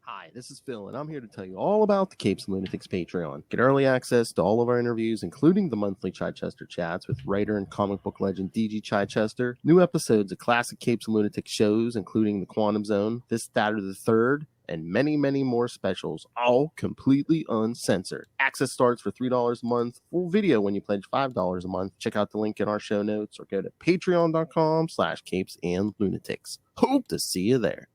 Hi, this is Phil, and I'm here to tell you all about the Capes and Lunatics Patreon. Get early access to all of our interviews, including the monthly Chichester chats with writer and comic book legend DG Chichester, new episodes of classic Capes and Lunatics shows, including The Quantum Zone, This, That, or the Third, and many, many more specials, all completely uncensored. Access starts for $3 a month, full video when you pledge $5 a month. Check out the link in our show notes or go to patreon.com/capesandlunatics. Hope to see you there.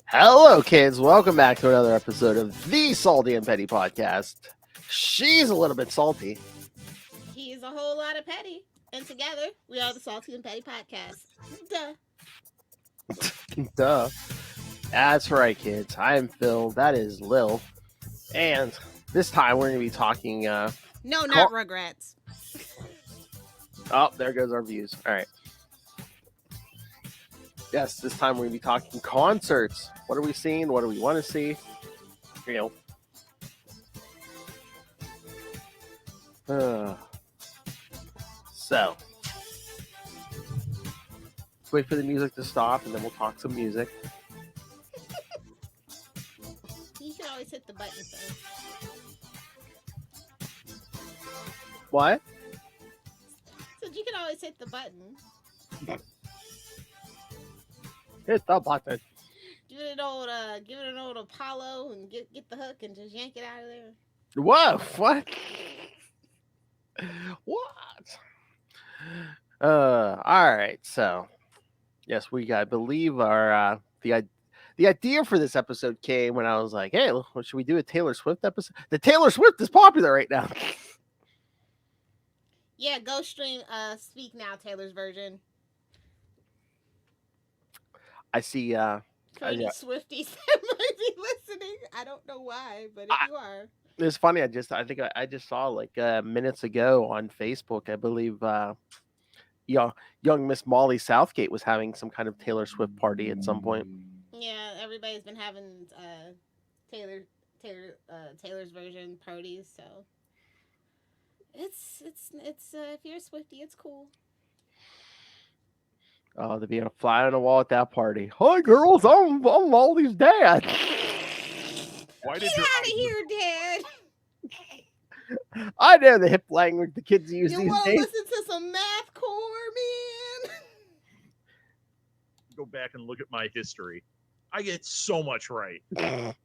Hello, kids. Welcome back to another episode of the Salty and Petty Podcast. She's a little bit salty. He's a whole lot of petty. And together, we are the Salty and Petty Podcast. Duh. Duh. That's right, kids. I am Phil. That is Lil. And this time we're going to be talking... No, not Rugrats. Oh, there goes our views. All right. Yes, this time we're going to be talking concerts. What are we seeing? What do we want to see? You know. So, let's wait for the music to stop, and then we'll talk some music. You should always hit the button first. What? So you can always hit the button. Hit the button. Give it an old Apollo and get the hook and just yank it out of there. Whoa! What? What? All right. So, yes, I believe our the idea for this episode came when I was like, "Hey, what should we do? A Taylor Swift episode? The Taylor Swift is popular right now." Yeah, go stream Speak Now, Taylor's version. I see. For any Swifties that might be listening, I don't know why, but if you are, it's funny. I just saw like minutes ago on Facebook. I believe young Miss Molly Southgate was having some kind of Taylor Swift party at some point. Yeah, everybody's been having Taylor's version parties, so it's if you're a Swiftie, it's cool. Oh, to be a fly on the wall at that party. Hi, girls, I'm Molly's dad. Get out of here, Dad. I know the hip language the kids use these days. You want to listen to some mathcore, man? Go back and look at my history. I get so much right. Do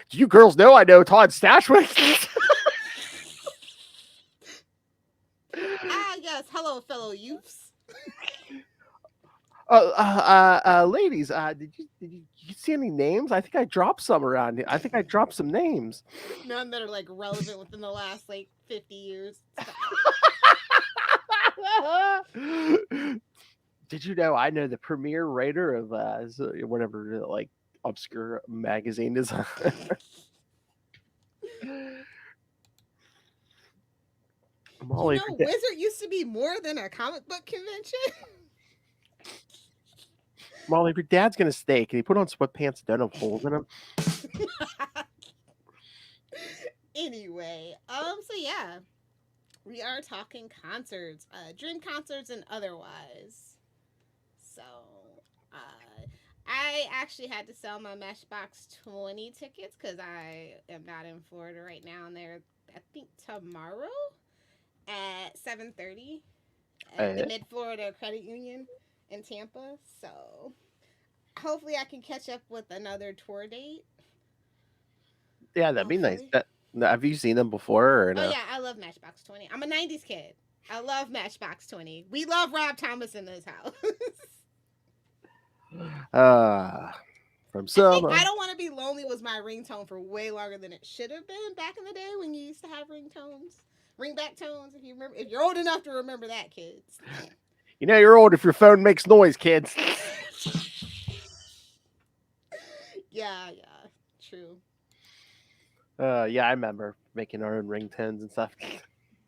you girls know I know Todd Stashwick? Yes. Hello, fellow youths. Ladies, did you see any names? I think I dropped some around here. I think I dropped some names. None that are like relevant within the last like 50 years. Did you know I know the premier writer of whatever like obscure magazine is? Molly, Wizard used to be more than a comic book convention. Molly, if your dad's gonna stay, can he put on sweatpants that don't have holes in them? Anyway, so yeah, we are talking concerts, dream concerts and otherwise. So, I actually had to sell my Matchbox 20 tickets because I am not in Florida right now, and they're I think tomorrow at 7:30 at the Mid-Florida Credit Union in Tampa. So hopefully I can catch up with another tour date. Yeah, that'd be nice. Have you seen them before? Or no? Oh yeah, I love Matchbox 20. I'm a 90s kid. I love Matchbox 20. We love Rob Thomas in this house. From some, I Don't Want to Be Lonely was my ringtone for way longer than it should have been back in the day when you used to have ringtones. Ringback tones, if you remember, if you're old enough to remember that, kids. You know you're old if your phone makes noise, kids. Yeah, true. Yeah, I remember making our own ringtones and stuff.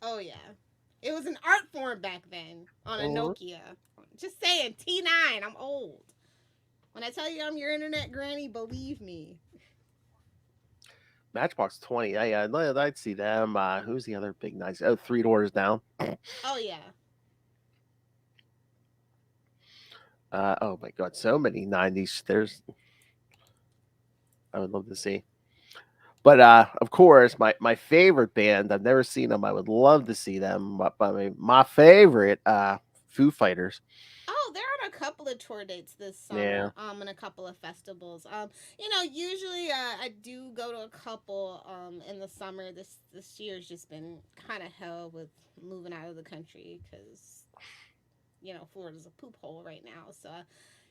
Oh yeah, it was an art form back then on a Nokia. Just saying, T9. I'm old. When I tell you I'm your internet granny, believe me. Matchbox 20. Yeah, I'd see them. Who's the other big nice? Oh, Three Doors Down. Oh yeah. Oh my God, so many '90s. I would love to see. But of course, my favorite band. I've never seen them. I would love to see them. But my favorite, Foo Fighters. Oh, they're on a couple of tour dates this Yeah. summer, and a couple of festivals. Usually I do go to a couple in the summer. This year's just been kind of hell with moving out of the country because Florida's a poop hole right now. So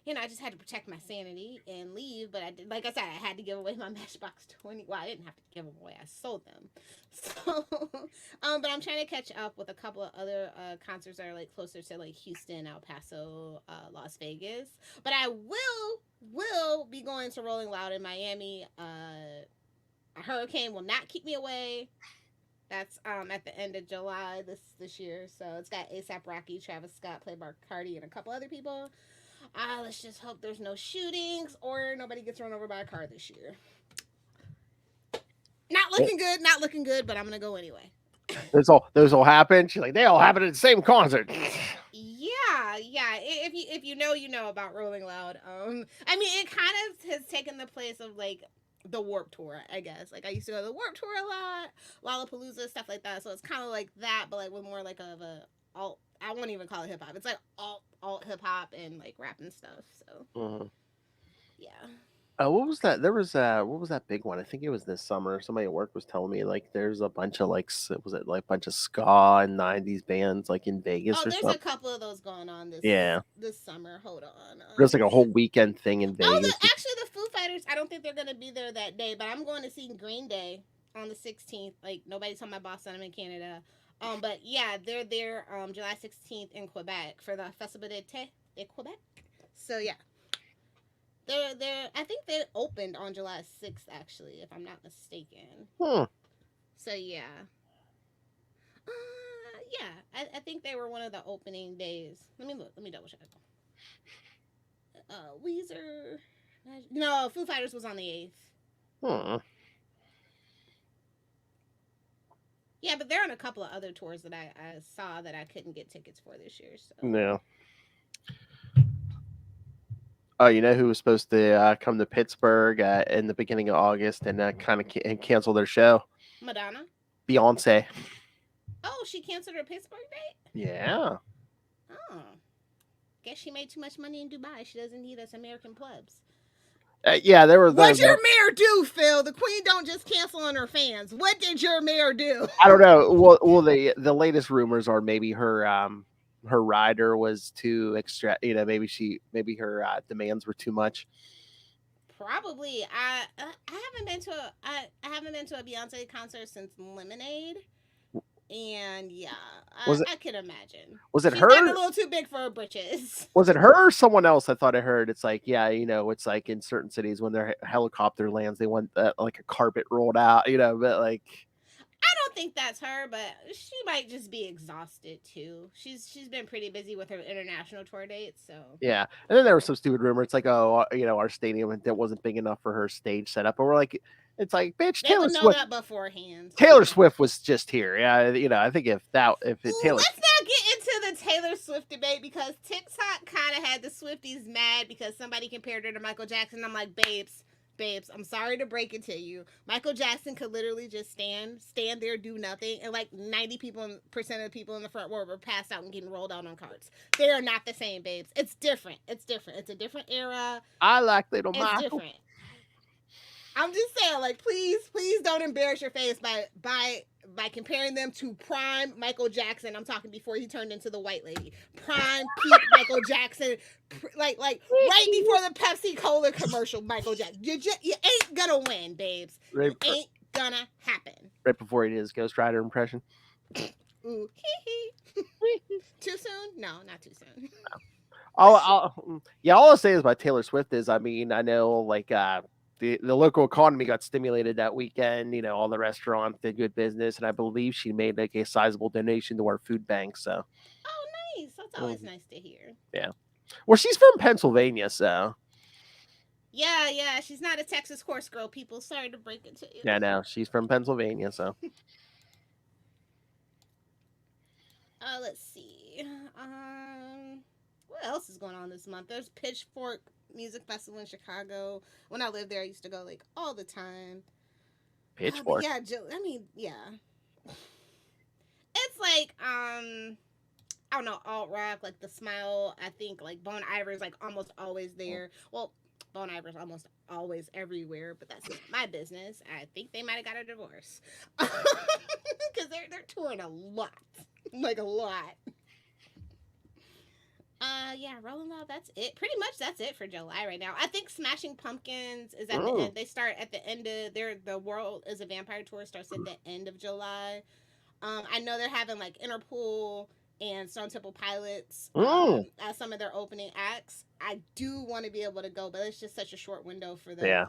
I just had to protect my sanity and leave. But I did, like I said, I had to give away my Matchbox 20. Well, I didn't have to give them away. I sold them. So, but I'm trying to catch up with a couple of other concerts that are like closer to like Houston, El Paso, Las Vegas. But I will be going to Rolling Loud in Miami. A hurricane will not keep me away. That's at the end of July this year. So it's got ASAP Rocky, Travis Scott, Playboi Carti, and a couple other people. Let's just hope there's no shootings or nobody gets run over by a car this year. Not looking good, but I'm gonna go anyway. Those all happen. She's like, they all happen at the same concert. Yeah. If you know about Rolling Loud, I mean, it kind of has taken the place of like the Warp Tour, I guess. Like I used to go to the Warp Tour a lot, Lollapalooza, stuff like that. So it's kind of like that, but like with more like of a alt. I won't even call it hip hop. It's like alt hip hop and like rap and stuff. So yeah. What was that? There was what was that big one? I think it was this summer. Somebody at work was telling me like there's a bunch of like was it like a bunch of ska and '90s bands like in Vegas Oh, or there's something? a couple of those going on Yeah, this summer. Hold on. there's like a whole weekend thing in Vegas. Actually the Foo Fighters. I don't think they're gonna be there that day, but I'm going to see Green Day on the 16th. Like nobody told my boss that I'm in Canada. But yeah, they're there July 16th in Quebec for the Festival d'été de Quebec. So yeah, they're. I think they opened on July 6th actually, if I'm not mistaken. So yeah. I think they were one of the opening days. Let me look. Let me double check. Weezer. No, Foo Fighters was on the 8th. Yeah, but they're on a couple of other tours that I saw that I couldn't get tickets for this year. So No. Oh, you know who was supposed to come to Pittsburgh in the beginning of August and kind of cancel their show? Madonna. Beyonce. Oh, she canceled her Pittsburgh date? Yeah. Oh. Guess she made too much money in Dubai. She doesn't need us American plebs. Yeah, there were. What'd your mayor do, Phil? The Queen don't just cancel on her fans. What did your mayor do? I don't know. Well, the latest rumors are maybe her her rider was too extra. Maybe her demands were too much. Probably. I haven't been to a Beyonce concert since Lemonade. And yeah, I could imagine. Was it She's her? gotten a little too big for her britches. Was it her or someone else? I thought I heard. It's like, yeah, it's like in certain cities when their helicopter lands, they want like a carpet rolled out, but like. I don't think that's her, but she might just be exhausted too. She's been pretty busy with her international tour dates, so. Yeah, and then there was some stupid rumor. It's like, oh, our stadium that wasn't big enough for her stage setup, but we're like, it's like, bitch, they would know that beforehand. Taylor Swift was just here. Yeah, I think Taylor. Let's not get into the Taylor Swift debate because TikTok kind of had the Swifties mad because somebody compared her to Michael Jackson. I'm like, babes, I'm sorry to break it to you. Michael Jackson could literally just stand there, do nothing, and like 90% of the people in the front row were passed out and getting rolled out on carts. They are not the same, babes. It's different. It's a different era. I like little Michael. It's different. I'm just saying, like, please don't embarrass your face by comparing them to prime Michael Jackson. I'm talking before he turned into the white lady. Prime peak Michael Jackson, like right before the Pepsi Cola commercial. Michael Jackson, you ain't gonna win, babes. It ain't gonna happen. Right before he did his Ghost Rider impression. Ooh, too soon? No, not too soon. All I'll say is about Taylor Swift is, I mean, I know like the local economy got stimulated that weekend. All the restaurants did good business, and I believe she made like a sizable donation to our food bank. So. Oh, nice. That's always nice to hear. Yeah. Well, she's from Pennsylvania, so. Yeah. She's not a Texas horse girl, people. Sorry to break it to you. Yeah, no, she's from Pennsylvania, so. Let's see. What else else is going on this month? There's Pitchfork Music Festival in Chicago. When I lived there, I used to go like all the time. Pitchfork. Yeah, I mean, yeah. It's like I don't know, alt rock, like The Smile. I think like Bon Iver's like almost always there. Well, Bon Iver's almost always everywhere, but that's my business. I think they might have got a divorce because they're touring a lot, like a lot. Yeah, Rolling Loud. That's it. Pretty much that's it for July right now. I think Smashing Pumpkins is at the end. They start at the end of The World is a Vampire tour starts at the end of July. I know they're having like Interpol and Stone Temple Pilots as some of their opening acts. I do want to be able to go, but it's just such a short window for the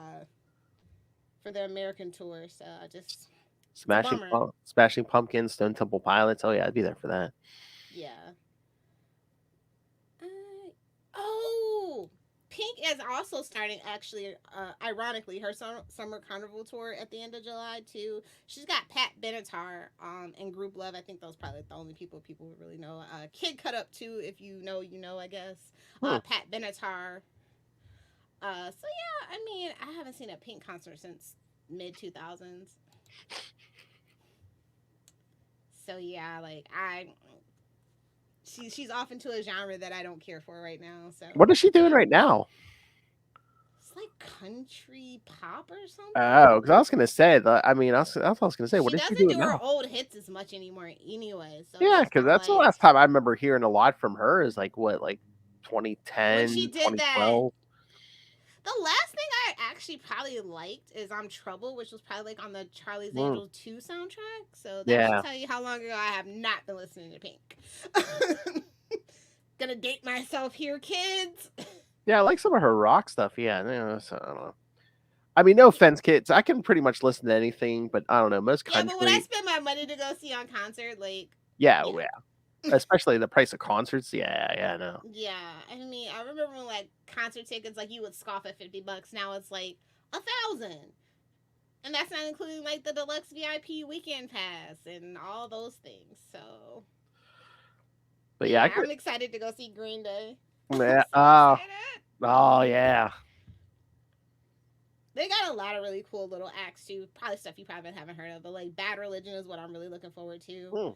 American tour. So I just Smashing Pumpkins, Stone Temple Pilots. Oh yeah, I'd be there for that. Yeah. Pink is also starting, actually, ironically, her summer carnival tour at the end of July, too. She's got Pat Benatar and Group Love. I think those are probably the only people would really know. Kid Cut Up, too, if you know, you know, I guess. Pat Benatar. So, yeah, I mean, I haven't seen a Pink concert since mid-2000s. So, yeah, like, She's off into a genre that I don't care for right now. So what is she doing right now? It's like country pop or something. Oh, because I was gonna say that. I mean, that's what I was gonna say. What is she doing doesn't do now? her old hits as much anymore, anyway. So yeah, because that's like, the last time I remember hearing a lot from her. Is like what, like 2010, when she did 2012. The last thing I actually probably liked is I'm Trouble, which was probably like on the Charlie's Angels 2 soundtrack. So that should tell you how long ago I have not been listening to Pink. Gonna date myself here, kids. Yeah, I like some of her rock stuff. Yeah, so, I don't know. I mean, no offense, kids. I can pretty much listen to anything, but I don't know. Most country. Yeah, but when I spend my money to go see on concert, like yeah. Especially the price of concerts. Yeah, no. Yeah, I mean, I remember when like concert tickets, like you would scoff at $50. Now it's like $1,000, and that's not including like the deluxe VIP weekend pass and all those things. So, but yeah, I'm excited to go see Green Day. Yeah. Oh yeah. They got a lot of really cool little acts too. Probably stuff you probably haven't heard of, but like Bad Religion is what I'm really looking forward to.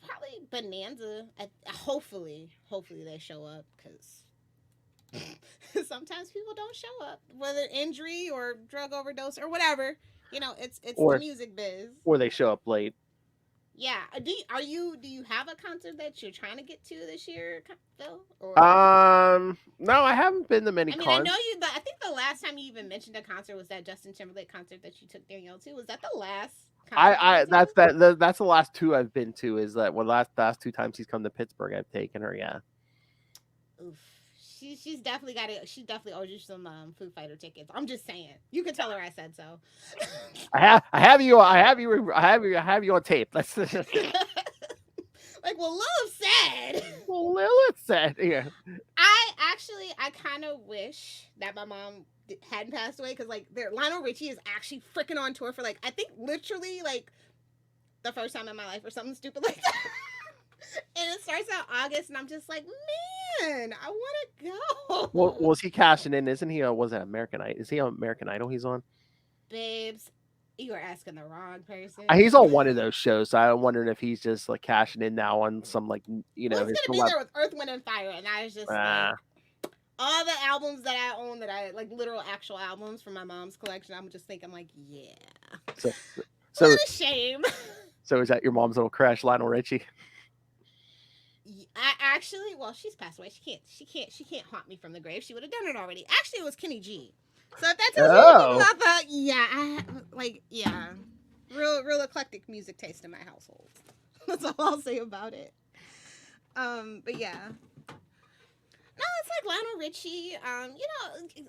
Probably Bonanza. Hopefully they show up, because sometimes people don't show up, whether injury or drug overdose or whatever. You know, it's the music biz. Or they show up late. Yeah. Do you have a concert that you're trying to get to this year, Phil? Or... no, I haven't been to many. I mean, I know you, but I think the last time you even mentioned a concert was that Justin Timberlake concert that you took Danielle to. Was that the last? That's the last two I've been to. Is that last two times he's come to Pittsburgh, I've taken her. Yeah. Oof. She's definitely got it. She definitely owes you some Foo Fighter tickets. I'm just saying. You can tell her I said so. I have you on tape. Let's like what Lilith said. Well, Lilith said, yeah. I kind of wish that my mom hadn't passed away, because like Lionel Richie is actually freaking on tour for like I think literally like the first time in my life or something stupid like that. And it starts out August, and I'm just like, man, I want to go. Well, was he cashing in? Isn't he? Was it American Idol? Is he on American Idol? He's on. Babes, you are asking the wrong person. He's on one of those shows. So I'm wondering if he's just like cashing in now on some like He's gonna be there with Earth, Wind, and Fire, and I was just like, all the albums that I own, that I like, literal actual albums from my mom's collection. I'm just thinking like, yeah. So what a shame. So is that your mom's little crush, Lionel Richie? I actually, well, she's passed away. She can't haunt me from the grave. She would have done it already. Actually, it was Kenny G. So if that tells you anything about that, real eclectic music taste in my household. That's all I'll say about it. But yeah, no, it's like Lionel Richie.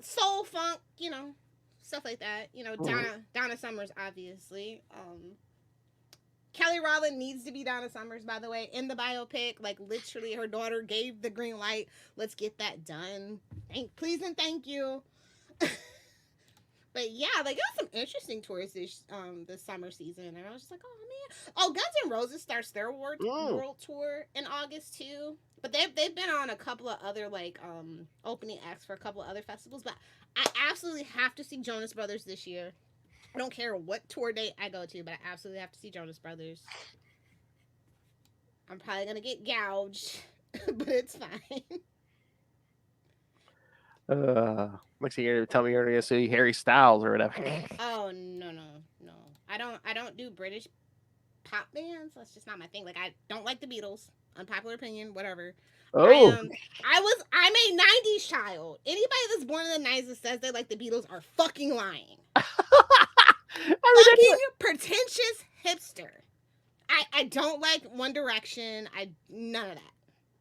Soul funk, stuff like that. Donna Summers, obviously. Kelly Rowland needs to be Donna Summers, by the way, in the biopic. Like, literally, her daughter gave the green light. Let's get that done. Please and thank you. But yeah, like, it was some interesting tours this summer season, and I was just like, oh man. Oh, Guns N' Roses starts their world tour in August too. But they've been on a couple of other like opening acts for a couple of other festivals. But I absolutely have to see Jonas Brothers this year. I don't care what tour date I go to, but I absolutely have to see Jonas Brothers. I'm probably gonna get gouged, but it's fine. Looks like you're gonna tell me you're gonna see Harry Styles or whatever. Oh no. I don't do British pop bands. That's just not my thing. Like I don't like the Beatles. Unpopular opinion, whatever. Oh, I'm a '90s child. Anybody that's born in the '90s that says they like the Beatles are fucking lying. Fucking pretentious hipster. I don't like One Direction. None of that.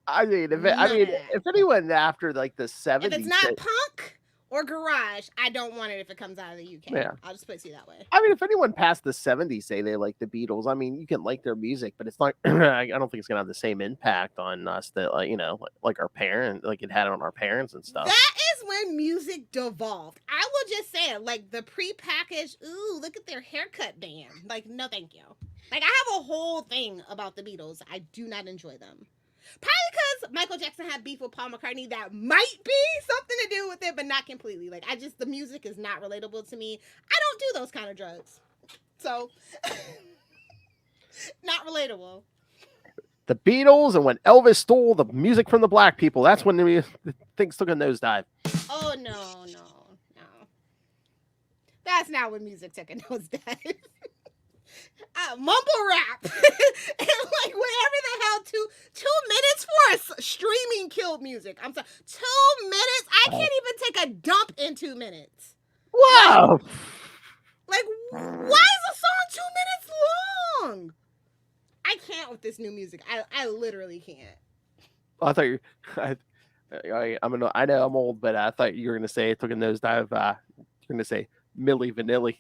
I mean, if anyone after like the 70s, if it's not punk or garage, I don't want it if it comes out of the UK. Yeah. I'll just put it to you that way. I mean, if anyone past the 70s say they like the Beatles, I mean, you can like their music, but it's not. I don't think it's gonna have the same impact on us that, like our parents, like it had on our parents and stuff. That is when music devolved. I will just say it, like the pre-packaged. Ooh, look at their haircut band. Like, no, thank you. Like, I have a whole thing about the Beatles. I do not enjoy them. Probably because Michael Jackson had beef with Paul McCartney. That might be something to do with it, but not completely. Like, the music is not relatable to me. I don't do those kind of drugs. So, not relatable. The Beatles, and when Elvis stole the music from the black people, that's when the things took a nosedive. Oh, no. That's not when music took a nosedive. Mumble rap and like whatever the hell 2 minutes for a streaming killed music. I'm sorry, 2 minutes. I can't even take a dump in 2 minutes. Wow. Like why is a song 2 minutes long? I can't with this new music. I literally can't. I thought you. I know I'm old, but I thought you were gonna say it took a nosedive. You're gonna say Milli Vanilli.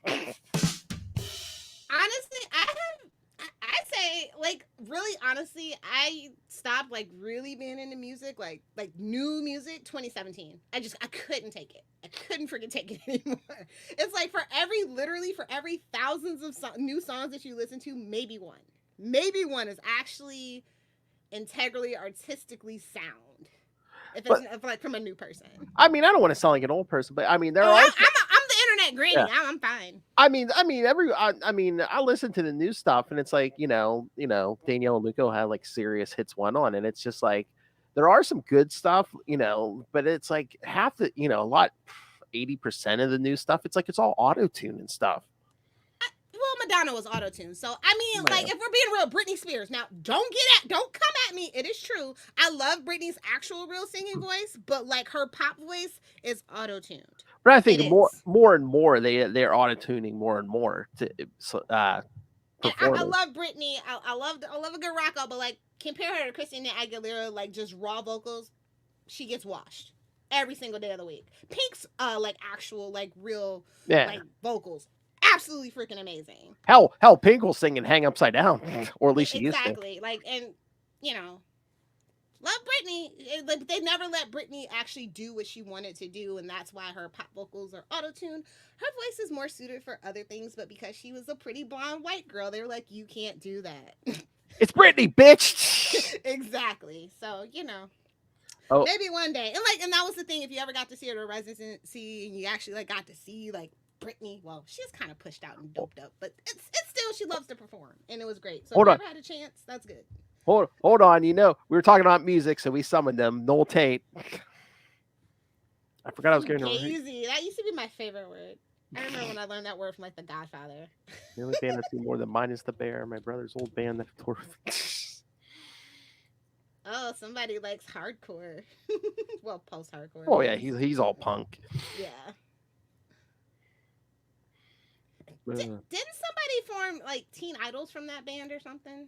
Honestly, I stopped like really being into music, like new music, 2017. I couldn't take it. I couldn't freaking take it anymore. It's like for every thousands of new songs that you listen to, maybe one is actually integrally, artistically sound. If it's like from a new person. I mean, I don't want to sound like an old person, but I mean, I'm the internet granny. Yeah. I'm fine. I mean, I listen to the new stuff, and it's like, Danielle and Luco had like Serious Hits 1 on, and it's just like there are some good stuff, but it's like half the, 80% of the new stuff, it's like it's all auto-tune and stuff. Well, Madonna was auto-tuned, so I mean, like if we're being real, Britney Spears. Now, don't come at me. It is true. I love Britney's actual real singing voice, but like her pop voice is auto-tuned. But I think more and more they're auto-tuning more and more to perform. I love Britney. I love a good rock out, but like compare her to Christina Aguilera, like just raw vocals, she gets washed every single day of the week. Pink's like actual like real like vocals. Absolutely freaking amazing. Hell, Pink will sing and hang upside down, or at least she used to. Exactly. Like, and love Britney. Like, they never let Britney actually do what she wanted to do, and that's why her pop vocals are auto-tuned. Her voice is more suited for other things, but because she was a pretty blonde white girl, they were like, you can't do that. It's Britney, bitch. Exactly. So Oh. Maybe one day, and that was the thing. If you ever got to see her at residency, and you actually like got to see like Britney, well, she's kind of pushed out and doped up, but it's still, she loves to perform, and it was great. So if you ever had a chance, that's good. Hold on, we were talking about music, so we summoned them. Noel Tate. I forgot I was going to. Easy. That used to be my favorite word. I remember when I learned that word from like The Godfather. The only band that's more than mine is the Bear, my brother's old band that toured. Oh, somebody likes hardcore. Well, post-hardcore. Oh yeah, he's all punk. Yeah. Didn't somebody form like Teen Idols from that band or something?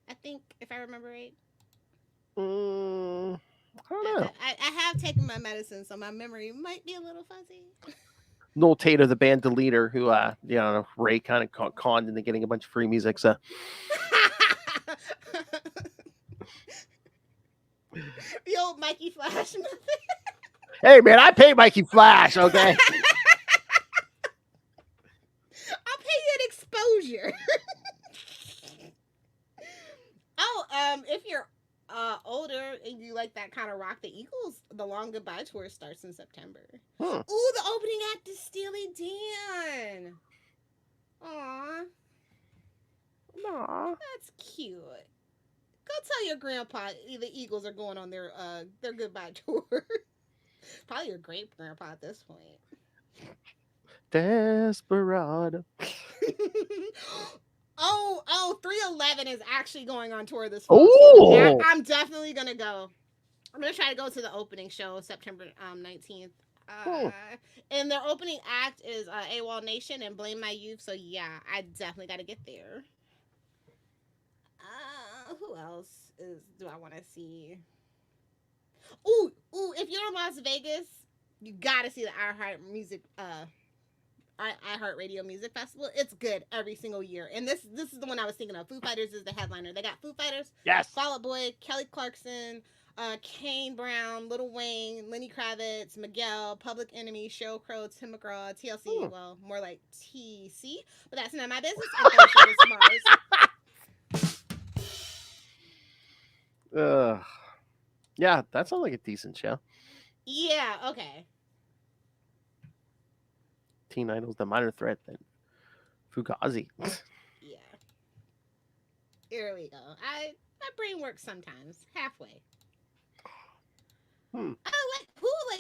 I think, if I remember right. I don't know. I have taken my medicine, so my memory might be a little fuzzy. Noel Tate of the band, the leader, who Ray kind of conned into getting a bunch of free music. So. The old Mikey Flash method. Hey man, I pay Mikey Flash, okay? I'll pay you an exposure. If you're older and you like that kind of rock, the Eagles, the Long Goodbye Tour starts in September. Hmm. Ooh, the opening act is Steely Dan. Aww. Aw. That's cute. Go tell your grandpa the Eagles are going on their goodbye tour. Probably your great grandpa at this point. Desperado. Oh, 311 is actually going on tour this fall. So I'm definitely gonna go. I'm gonna try to go to the opening show September 19th. And their opening act is AWOL Nation and Blame My Youth. So yeah, I definitely got to get there. Who else do I want to see? Ooh, if you're in Las Vegas, you gotta see the iHeartRadio Music Festival. It's good every single year. And this is the one I was thinking of. Foo Fighters is the headliner. They got Foo Fighters, yes, Fall Out Boy, Kelly Clarkson, Kane Brown, Lil Wayne, Lenny Kravitz, Miguel, Public Enemy, Sheryl Crow, Tim McGraw, TLC. Well, more like TC, but that's none of my business. Yeah, that sounds like a decent show. Yeah, okay. Teen Idol's the Minor Threat, then Fugazi. Yeah. Here we go. My brain works sometimes, halfway.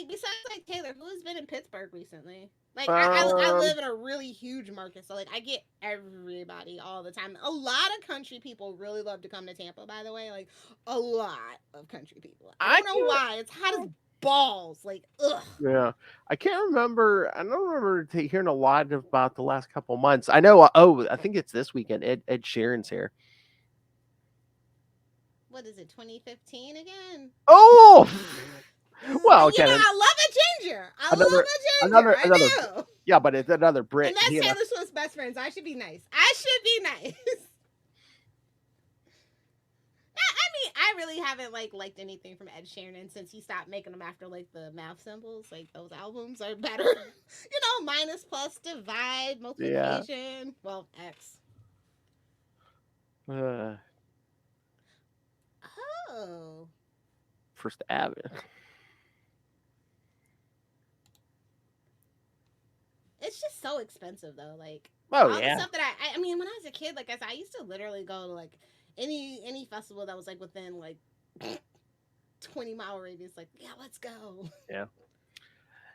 Besides like Taylor, who's been in Pittsburgh recently? Like I live in a really huge market, so like I get everybody all the time. A lot of country people really love to come to Tampa, by the way. Like a lot of country people. I don't know why. It's hot as balls. Like ugh. Yeah, I can't remember. I don't remember hearing a lot about the last couple months. I know. I think it's this weekend. Ed Sheeran's here. What is it? 2015 again? Oh. Well, I love a ginger. Another. Yeah, but it's another Brit. And that's Taylor Swift's best friends. I should be nice. I really haven't liked anything from Ed Sheeran since he stopped making them after like the math symbols. Like those albums are better. Minus, plus, divide, multiplication. Yeah. Well, X. Oh. First Avenue. It's just so expensive though. Like the stuff that I mean, when I was a kid, like I used to literally go to like any festival that was like within like 20-mile radius. Like, yeah, let's go. Yeah.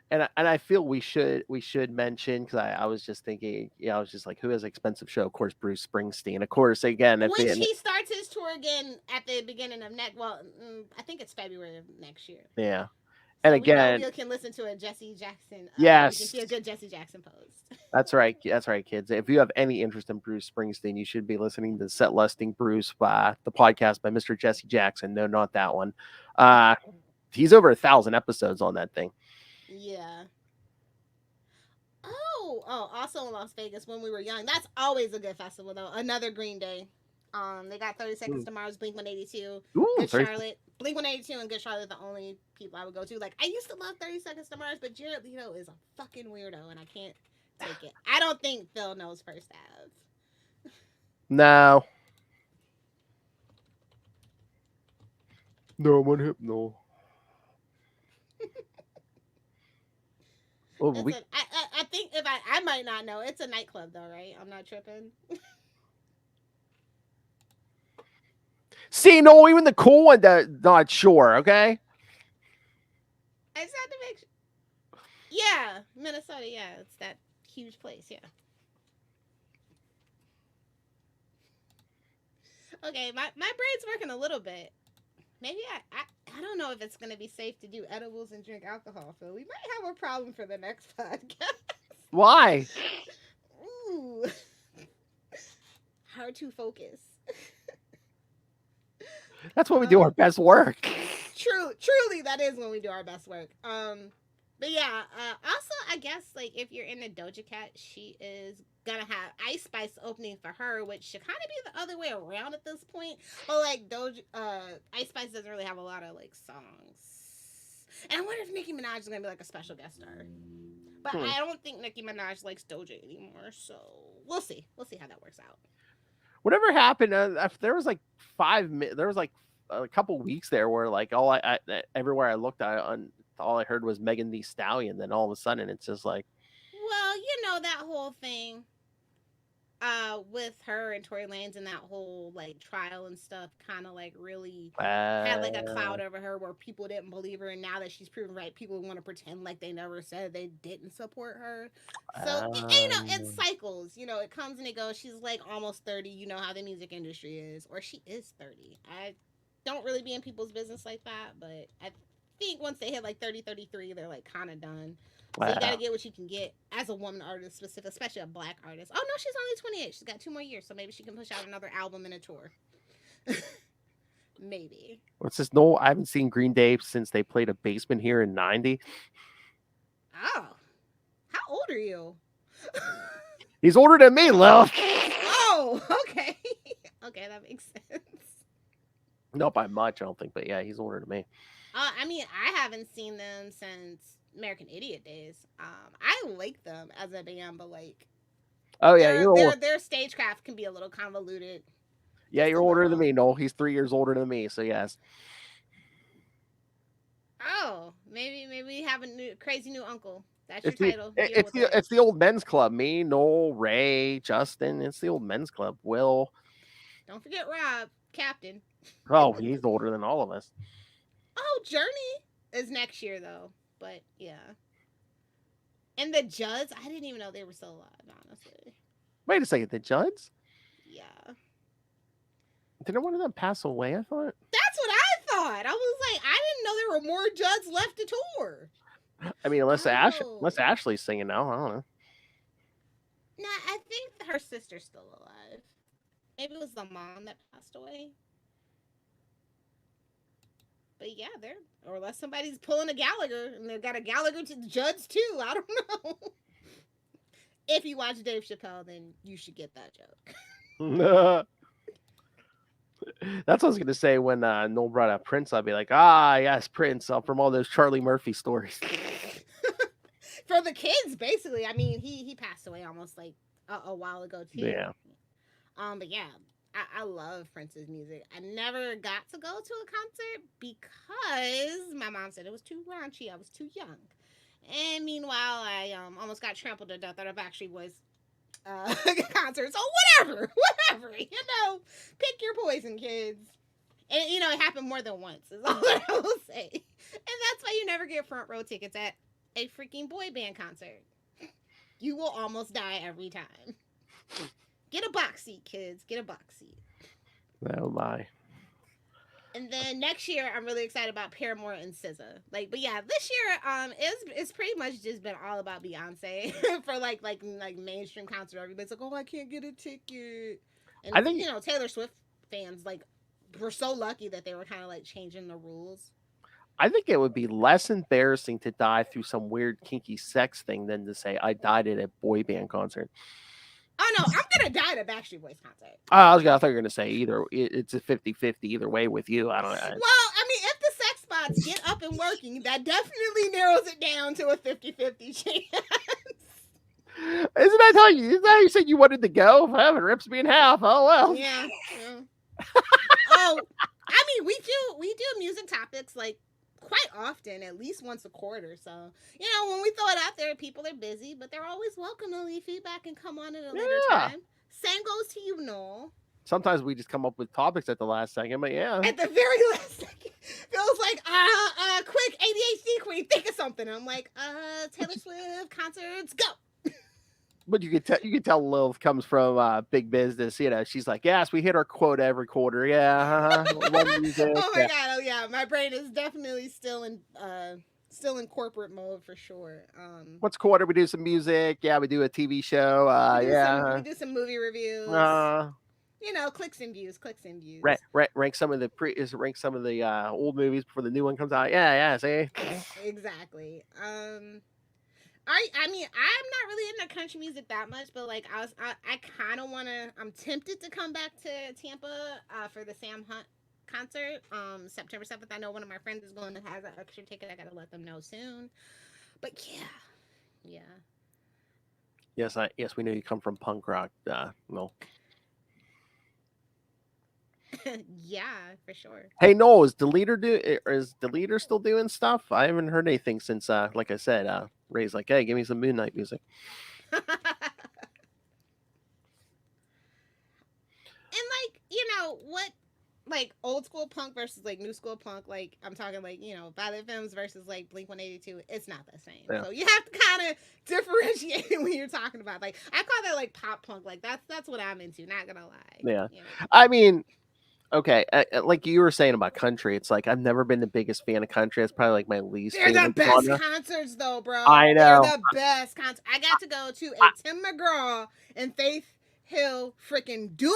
And I feel we should mention, because I was just thinking, I was just like, who has an expensive show? Of course, Bruce Springsteen. Of course, again, which he starts his tour again at the beginning of I think it's February of next year. Yeah. So and again, you can listen to a Jesse Jackson. Yes, you can see a good Jesse Jackson post. That's right, kids. If you have any interest in Bruce Springsteen, you should be listening to Set Listing Bruce, by the podcast by Mr. Jesse Jackson. No, not that one. He's over 1,000 episodes on that thing. Yeah. Oh, also in Las Vegas when we were young. That's always a good festival though. Another Green Day. They got 30 Seconds to Mars, Blink-182, Good Charlotte. Blink-182 and Good Charlotte, the only people I would go to. Like, I used to love 30 Seconds to Mars, but Jared Leto is a fucking weirdo, and I can't take it. I don't think Phil knows First Ave. No. No one hip, no. I think if I might not know. It's a nightclub though, right? I'm not tripping. See, no, even the cool one, not sure, okay? I just had to make sure. Yeah, Minnesota, yeah. It's that huge place, yeah. Okay, my brain's working a little bit. Maybe I don't know if it's going to be safe to do edibles and drink alcohol, Phil. We might have a problem for the next podcast. Why? Ooh. Hard to focus. That's when we do our best work. Truly, that is when we do our best work. But yeah, also, I guess, like, if you're into Doja Cat, she is gonna have Ice Spice opening for her, which should kind of be the other way around at this point. But, like, Ice Spice doesn't really have a lot of, like, songs. And I wonder if Nicki Minaj is gonna be, like, a special guest star. But I don't think Nicki Minaj likes Doja anymore, so we'll see. We'll see how that works out. Whatever happened, there was like a couple weeks there where like everywhere I looked all I heard was Megan Thee Stallion. Then all of a sudden it's just like, well, that whole thing with her and Tory Lanez and that whole like trial and stuff kind of like really had like a cloud over her where people didn't believe her, and now that she's proven right, people want to pretend like they never said they didn't support her. So it cycles, it comes and it goes. She's like almost 30, you know how the music industry is, or she is 30. I don't really be in people's business like that, but I think once they hit like 30, 33, they're like kind of done. So you gotta get what you can get as a woman artist, especially a black artist. Oh no, she's only 28. She's got 2 more years, so maybe she can push out another album and a tour. Maybe. What's this? No, I haven't seen Green Day since they played a basement here in '90. Oh, how old are you? He's older than me, Lil. Oh, okay. Okay, that makes sense. Not by much, I don't think, but yeah, he's older than me. I mean, I haven't seen them since American Idiot days. I like them as a band, but like, oh yeah, their stagecraft can be a little convoluted. Yeah, you're older than me. No, he's 3 years older than me, so yes. Oh, maybe we have a crazy new uncle. That's your title. It's the old men's club. Me, Noel, Ray, Justin. It's the old men's club. Will. Don't forget Rob, Captain. Oh, he's older than all of us. Oh, Journey is next year though. But yeah. And the Judds, I didn't even know they were still alive, honestly. Wait a second, the Judds? Yeah. Didn't one of them pass away, I thought? That's what I thought. I was like, I didn't know there were more Judds left to tour. I mean, unless Ashley's singing now, I don't know. Nah, I think her sister's still alive. Maybe it was the mom that passed away. But yeah, or unless somebody's pulling a Gallagher and they've got a Gallagher to the Judds too. I don't know. If you watch Dave Chappelle, then you should get that joke. That's what I was going to say when Noel brought up Prince. I'd be like, yes, Prince, from all those Charlie Murphy stories. For the kids, basically. I mean, he passed away almost like a while ago too. Yeah. But yeah, I love Prince's music. I never got to go to a concert because my mom said it was too raunchy. I was too young. And meanwhile, I almost got trampled to death at a Backstreet Boys concert. So whatever. Pick your poison, kids. And, it happened more than once is all that I will say. And that's why you never get front row tickets at a freaking boy band concert. You will almost die every time. Get a box seat, kids. Get a box seat. Oh, my. And then next year, I'm really excited about Paramore and SZA. But yeah, this year, it's pretty much just been all about Beyonce for like mainstream concert. Everybody's like, oh, I can't get a ticket. And I think Taylor Swift fans were so lucky that they were kind of like changing the rules. I think it would be less embarrassing to die through some weird kinky sex thing than to say I died at a boy band concert. Oh no, I'm gonna die at a Backstreet Boys concert. I thought you were gonna say it's a 50-50 either way with you. I don't know. Well, I mean, if the sex spots get up and working, that definitely narrows it down to a 50-50 chance. Isn't that how you said you wanted to go? Well, it rips me in half. Oh well. Yeah. Oh, I mean, we do music topics like quite often, at least once a quarter. So, when we throw it out there, people are busy, but they're always welcome to leave feedback and come on at a later time. Same goes to you, Noel. Sometimes we just come up with topics at the last second, but yeah. At the very last second. Phil's like, quick, ADHD queen, think of something. I'm like, Taylor Swift concerts, go. But you can tell Lilith comes from big business. She's like, yes, we hit our quota every quarter. Yeah. Oh my God. Oh yeah. My brain is definitely still in corporate mode for sure. Once a quarter we do some music. Yeah, we do a TV show. We do some movie reviews. Clicks and views. Rank some of the old movies before the new one comes out. Yeah. See. Exactly. I mean, I'm not really into country music that much, but I kind of want to. I'm tempted to come back to Tampa for the Sam Hunt concert, September 7th. I know one of my friends is going to have an extra ticket. I gotta let them know soon. But yeah. Yes, we know you come from punk rock. No. Yeah, for sure. Hey Noel, is Deleter still doing stuff? I haven't heard anything since like I said, Ray's like, hey, give me some Moon Knight music. And like, what, like old school punk versus like new school punk, like I'm talking like, Violet Femmes versus like Blink 182, it's not the same. Yeah. So you have to kind of differentiate when you're talking about, like, I call that like pop punk, like that's what I'm into, not gonna lie. Yeah. I mean, okay, like you were saying about country, it's like I've never been the biggest fan of country. It's probably like my least They're favorite the best genre. concerts though, bro. I know. They're the best concerts. I got to go to a Tim McGraw and Faith Hill freaking dual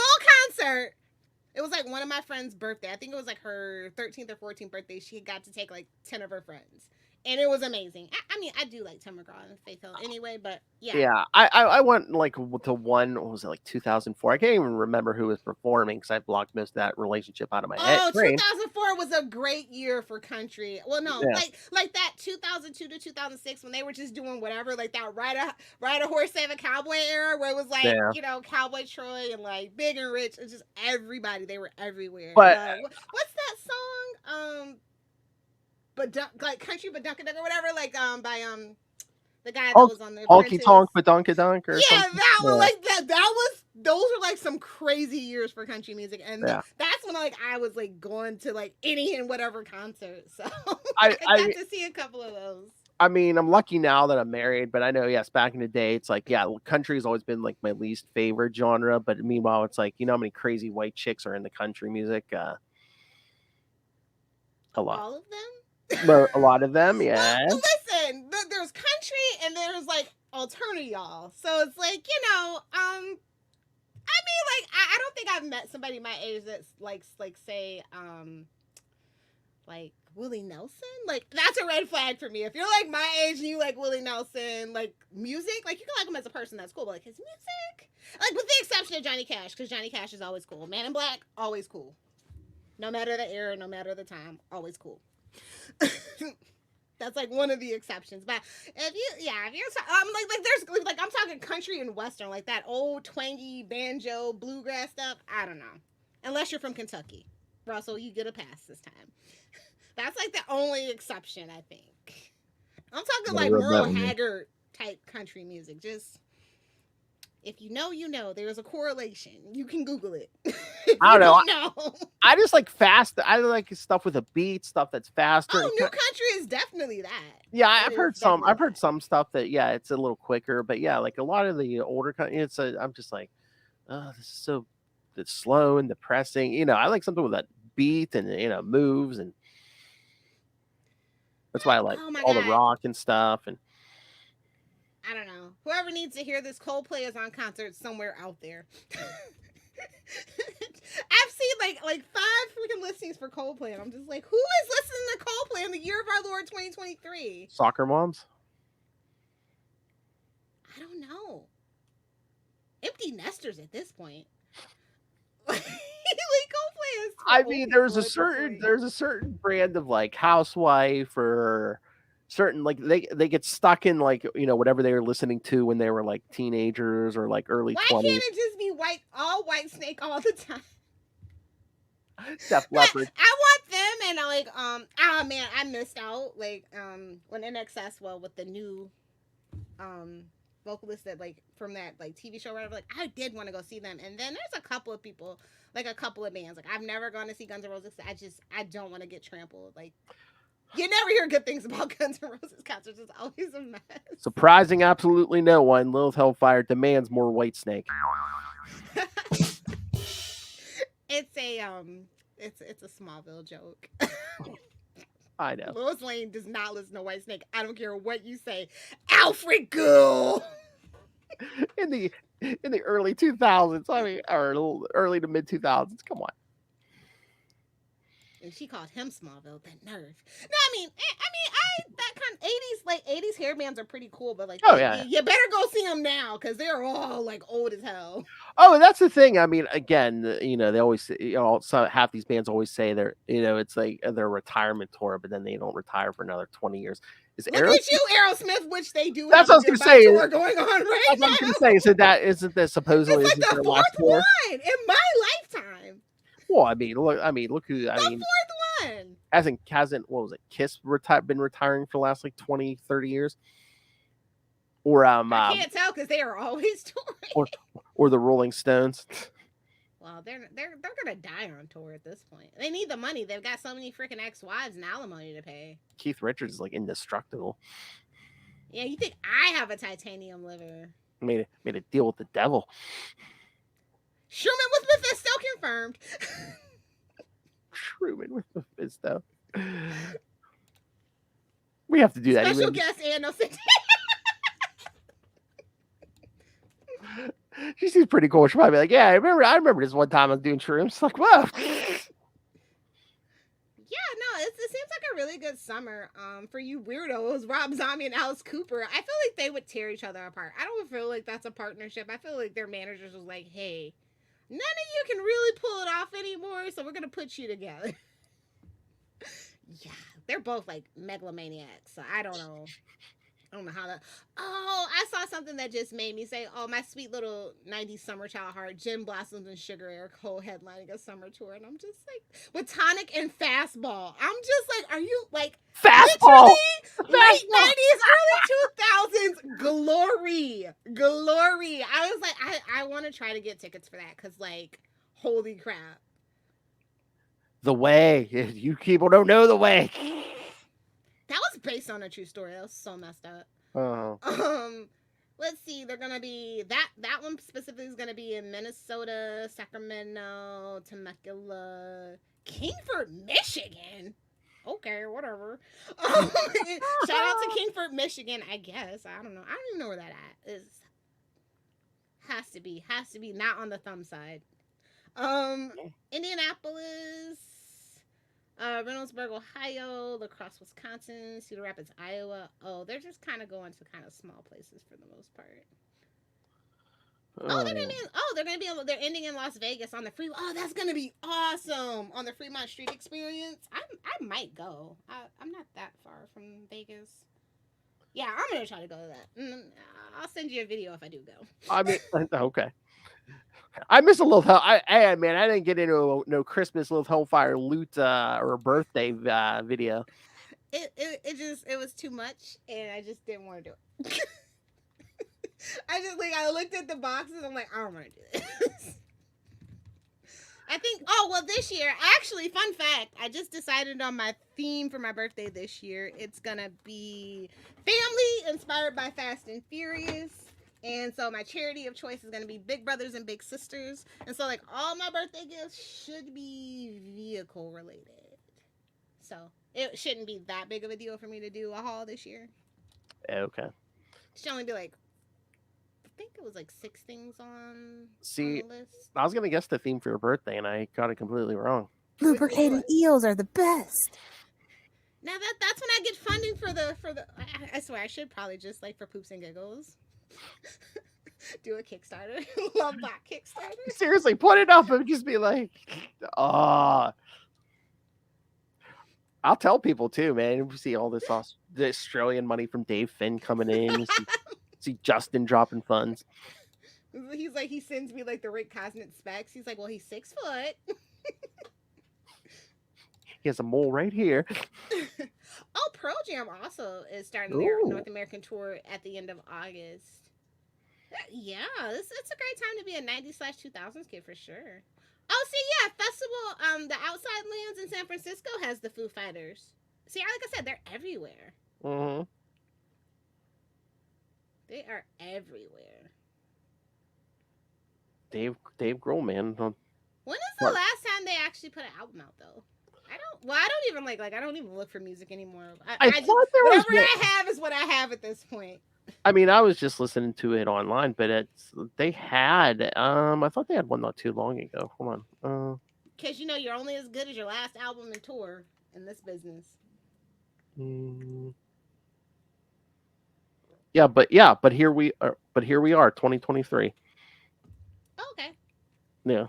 concert. It was like one of my friend's birthday. I think it was like her 13th or 14th birthday. She got to take like 10 of her friends. And it was amazing. I mean, I do like Tim McGraw and Faith Hill anyway, but yeah. Yeah, I went like to one, what was it, like 2004? I can't even remember who was performing because I blocked most of that relationship out of my head. Oh, 2004 was a great year for country. Well, no, Yeah. like that 2002 to 2006 when they were just doing whatever, like that ride a horse, save a cowboy era where it was like, Yeah. Cowboy Troy and like Big and Rich. It's just everybody. They were everywhere. But what's that song? But like Country but Dunkin' or whatever, like by the guy that was on the Honky Tonk but Dunkadunk or something. That one, like that was, those are like some crazy years for country music, and that's when like I was like going to like any and whatever concert, so I got to see a couple of those. I mean, I'm lucky now that I'm married, but I know, yes, back in the day, it's like, yeah, country has always been like my least favorite genre, but meanwhile, it's like, how many crazy white chicks are in the country music? A lot. All of them? A lot of them, yeah. Well, listen, there's country and there's like alternative, y'all. So it's like, I mean, like I don't think I've met somebody my age that's like say, like Willie Nelson. Like that's a red flag for me. If you're like my age and you like Willie Nelson, like music, like you can like him as a person, that's cool. But like his music, like with the exception of Johnny Cash, because Johnny Cash is always cool. Man in Black, always cool. No matter the era, no matter the time, always cool. That's like one of the exceptions, but if you're there's like I'm talking country and western, like that old twangy banjo bluegrass stuff. I don't know, unless you're from Kentucky, Russell, you get a pass this time. That's like the only exception, I think. I'm talking like Merle Haggard type country music. Just if you know, there's a correlation. You can Google it. I don't know. I just like fast. I like stuff with a beat, stuff that's faster. Oh, new country is definitely that. Yeah, I've heard some stuff that it's a little quicker, but yeah, like a lot of the older country, I'm just like, oh, this is it's slow and depressing. I like something with that beat and moves, and that's why I like all the rock and stuff. And I don't know. Whoever needs to hear this, Coldplay is on concert somewhere out there. I've seen like 5 freaking listings for Coldplay, and I'm just like, who is listening to Coldplay in the year of our Lord 2023? Soccer moms? I don't know. Empty nesters at this point. Like Coldplay is. I mean, there's a certain brand of like housewife or certain like they get stuck in like whatever they were listening to when they were like teenagers or like early 20s. Why can't it just be all White Snake all the time? Def Leppard. I want them, and oh man, I missed out like when NXS with the new vocalist that like from that like TV show or whatever, like I did want to go see them. And then there's a couple of people, like a couple of bands, like I've never gone to see Guns N' Roses. I don't want to get trampled. Like you never hear good things about Guns N' Roses concerts. It's always a mess. Surprising absolutely no one. Lilith Hellfire demands more Whitesnake. It's a Smallville joke. I know. Lois Lane does not listen to Whitesnake. I don't care what you say. Alfred Gould. In the early 2000s, I mean, or early to mid 2000s. Come on. And she called him Smallville. That nerve. No, I mean, that kind of 80s hair bands are pretty cool, but like, you better go see them now because they're all like old as hell. Oh, that's the thing. I mean, again, they always, half these bands always say they're, it's like their retirement tour, but then they don't retire for another 20 years. Look at you, Aerosmith, which they do. That's what I was going to say. Tour going on right now. That's what I was going to say. So that isn't that supposedly it's like the fourth one in my lifetime. Well, I mean, look who. I The mean, fourth one. hasn't what was it? Kiss been retiring for the last like 20, 30 years, or I can't tell because they are always touring. or the Rolling Stones. Well, they're gonna die on tour at this point. They need the money. They've got so many freaking ex-wives and alimony to pay. Keith Richards is like indestructible. Yeah, you think I have a titanium liver? Made a deal with the devil. Schumann with Mephisto confirmed. Truman with Mephisto. We have to do that. Special guest and no Santana. She seems pretty cool. She'll probably be like, "Yeah, I remember this one time I was doing shrooms." Like, whoa. Yeah, no, it seems like a really good summer. For you weirdos, Rob Zombie and Alice Cooper. I feel like they would tear each other apart. I don't feel like that's a partnership. I feel like their managers was like, "Hey, none of you can really pull it off anymore, so we're gonna put you together." Yeah, they're both like megalomaniacs. So I don't know how to. Oh, I saw something that just made me say, "Oh, my sweet little '90s summer child heart." Gin Blossoms and Sugar Air Cole headlining a summer tour, and I'm just like, with Tonic and Fastball. I'm just like, are you like Fastball? Late '90s, early 2000s glory? I was like, I want to try to get tickets for that because, like, holy crap. The Way. You people don't know The Way. That was based on a true story. That was so messed up. Oh. Let's see. They're gonna be that one specifically is gonna be in Minnesota, Sacramento, Temecula, Kingford, Michigan. Okay, whatever. Shout out to Kingford, Michigan. I guess I don't know. I don't even know where that at is. Has to be not on the thumb side. Indianapolis. Reynoldsburg, Ohio, La Crosse, Wisconsin, Cedar Rapids, Iowa. Oh, they're just kind of going to kind of small places for the most part. They're ending in Las Vegas on the free. Oh, that's gonna be awesome on the Fremont Street Experience. I might go. I'm not that far from Vegas. Yeah, I'm gonna try to go to that. I'll send you a video if I do go. I mean, okay. I miss a little hell. I didn't get into no Christmas Little Hellfire loot or a birthday video. It was too much, and I just didn't want to do it. I looked at the boxes. I'm like, I don't want to do this. I think. Oh well, this year, actually, fun fact. I just decided on my theme for my birthday this year. It's gonna be family inspired by Fast and Furious. And so my charity of choice is going to be Big Brothers and Big Sisters. And so, like, all my birthday gifts should be vehicle related. So it shouldn't be that big of a deal for me to do a haul this year. Okay. It should only be like, I think it was like 6 things on See, the list. I was going to guess the theme for your birthday, and I got it completely wrong. Lubricated eels are the best. Now that's when I get funding for the. I swear I should probably just like for poops and giggles. Do a Kickstarter. Love that Kickstarter. Seriously, put it up and just be like, I'll tell people too, man. We see all this the Australian money from Dave Finn coming in. see Justin dropping funds. He's like, he sends me like the Rick Cosnett specs. He's like, well, he's 6 foot. He has a mole right here. Oh, Pearl Jam also is starting their North American tour at the end of August. Yeah, it's a great time to be a 90s/2000s kid for sure. Oh, see, yeah, festival. The Outside Lands in San Francisco has the Foo Fighters. See, like I said, they're everywhere. Mm-hmm. They are everywhere. Dave Grohl, man. When is the last time they actually put an album out, though? I don't even I don't even look for music anymore. I thought there was whatever I have is what I have at this point. I mean, I was just listening to it online, but they had I thought they had one not too long ago. Hold on. Because you're only as good as your last album and tour in this business. Yeah, but here we are. But here we are, 2023. Okay. Yeah.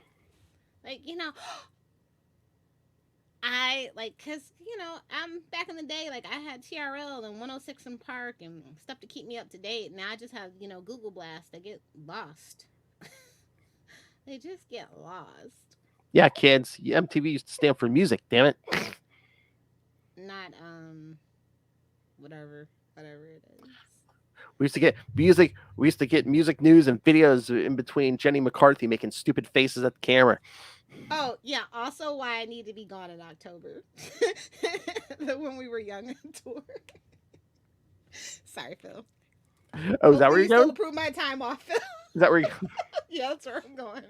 Because, back in the day, I had TRL and 106 in Park and stuff to keep me up to date. Now I just have, Google Blast. They get lost. They just get lost. Yeah, kids. MTV used to stand for music. Damn it. Not whatever it is. We used to get music. We used to get music news and videos in between Jenny McCarthy making stupid faces at the camera. Oh yeah. Also, why I need to be gone in October. When we were young and tour. Sorry, Phil. Oh, is that where you're Still going? approve my time off, Phil. Is that where you? Yeah, that's where I'm going.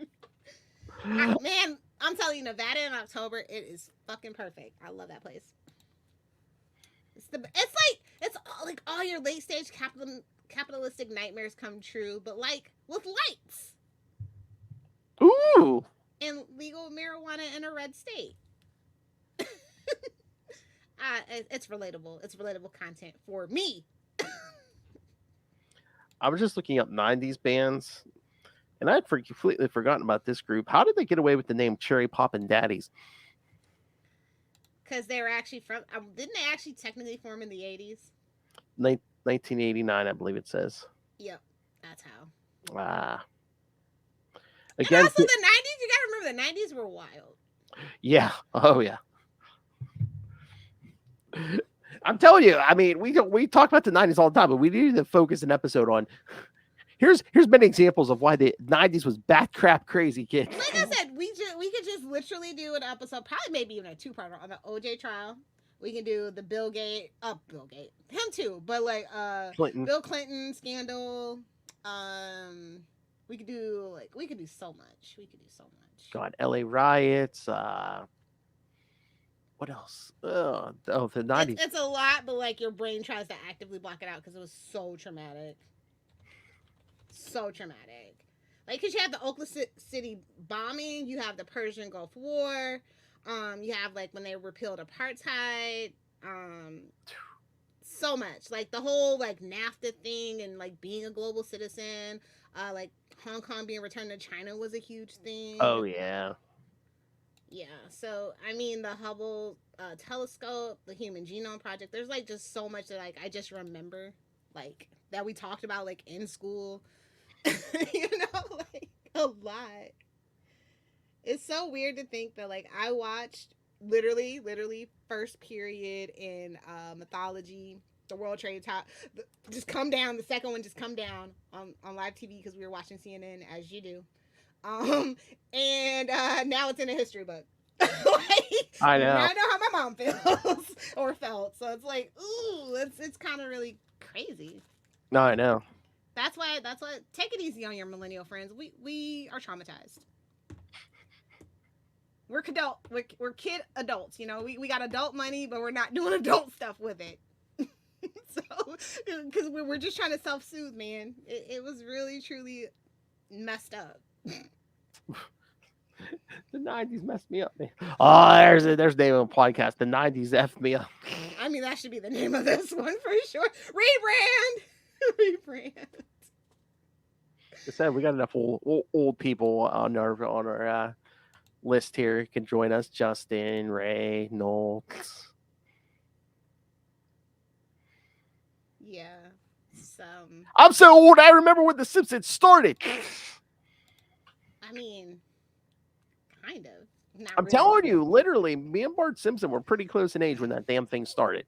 Man, I'm telling you, Nevada in October, it is fucking perfect. I love that place. It's all your late stage capitalistic nightmares come true, but like with lights. Ooh. And legal marijuana in a red state. It's relatable. It's relatable content for me. I was just looking up 90s bands, and I'd completely forgotten about this group. How did they get away with the name Cherry Poppin' Daddies? Because they were actually from... didn't they actually technically form in the 80s? 1989, I believe it says. Yep, that's how. Again, and also the 90s, you gotta remember the 90s were wild. Yeah. Oh, yeah. I'm telling you, I mean, we talk about the 90s all the time, but we need to focus an episode on. Here's many examples of why the 90s was bat crap crazy, kid. Like I said, we could just literally do an episode, probably maybe even a two-parter on the OJ trial. We can do the Bill Gates, him too, but like Clinton. Bill Clinton scandal. We could do so much. God, LA riots. What else? The 90s. It's a lot, but like your brain tries to actively block it out because it was so traumatic. So traumatic. Like, because you have the Oklahoma City bombing, you have the Persian Gulf War, you have like when they repealed apartheid, so much. Like the whole like NAFTA thing and like being a global citizen, like Hong Kong being returned to China was a huge thing. Oh yeah. Yeah, so I mean the Hubble telescope, the Human Genome Project. There's like just so much that like I just remember, like that we talked about like in school. Like a lot. It's so weird to think that like I watched literally first period in mythology, the World Trade Top, just come down. The second one just come down on live TV because we were watching CNN as you do. And now it's in a history book. Like, I know. I know how my mom feels or felt. So it's like, ooh, it's kind of really crazy. No, I know. That's why take it easy on your millennial friends. We are traumatized. We're kid adults, you know. We got adult money, but we're not doing adult stuff with it. So, because we're just trying to self-soothe, man. It was really truly messed up. The 90s messed me up, man. Oh, there's the name of the podcast. The 90s effed me up. I mean, that should be the name of this one for sure. Rebrand. I said we got enough old people on our list here. You can join us: Justin, Ray, Noel. Yeah. I'm so old. I remember when The Simpsons started. I mean, kind of. I'm telling you, literally, me and Bart Simpson were pretty close in age when that damn thing started.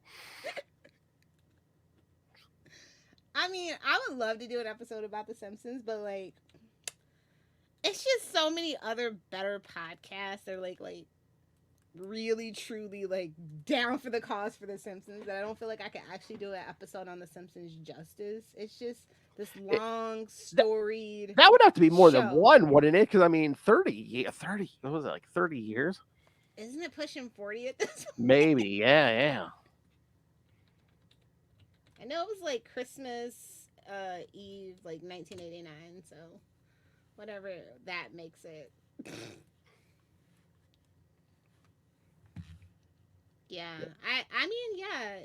I mean, I would love to do an episode about The Simpsons, but like, it's just so many other better podcasts that are like really truly like down for the cause for The Simpsons that I don't feel like I could actually do an episode on The Simpsons justice. It's just this long storied. That would have to be more than one, wouldn't it? Because I mean, 30. What was it, like 30 years? Isn't it pushing 40 at this point? Maybe, yeah. I know it was like Christmas Eve, like 1989. So whatever that makes it. Yeah, I mean, yeah,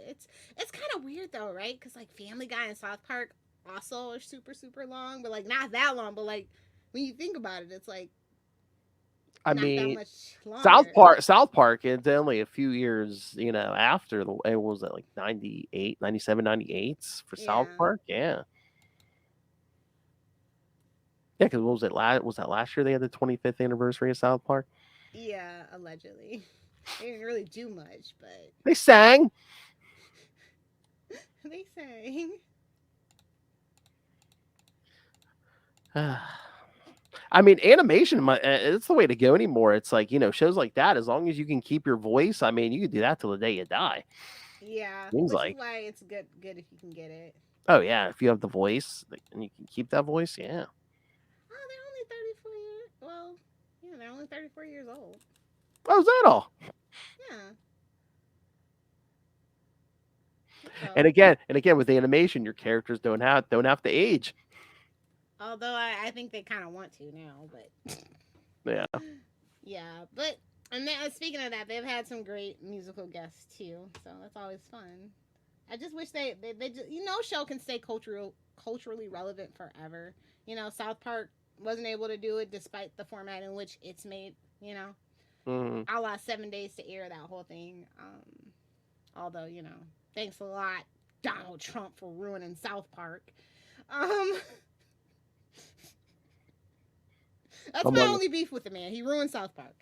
it's kind of weird though, right? Because like Family Guy and South Park also are super long, but like not that long. But like when you think about it, it's like I not mean, that much longer. South Park. It's only a few years, after it was like 98, 97, 98 for South Park. Yeah. Yeah, because what was it? Was that last year they had the 25th anniversary of South Park? Yeah, allegedly. They didn't really do much, but They sang. they sang. I mean, animation, it's the way to go anymore. It's like, shows like that, as long as you can keep your voice, I mean, you can do that till the day you die. Yeah, Seems which like. is why it's good if you can get it. Oh, yeah. If you have the voice and you can keep that voice, yeah. Oh, they're only 34 years. Well, yeah, they're only 34 years old. Oh, is that all? Yeah. And So, again, with animation, your characters don't have to age. although I think they kind of want to now, but Yeah. yeah. But and then, speaking of that, they've had some great musical guests too, so that's always fun. I just wish they just, show can stay culturally relevant forever. South Park wasn't able to do it despite the format in which it's made. Mm-hmm. I lost 7 days to air that whole thing. Although, thanks a lot, Donald Trump, for ruining South Park. That's my only beef with the man. He ruined South Park.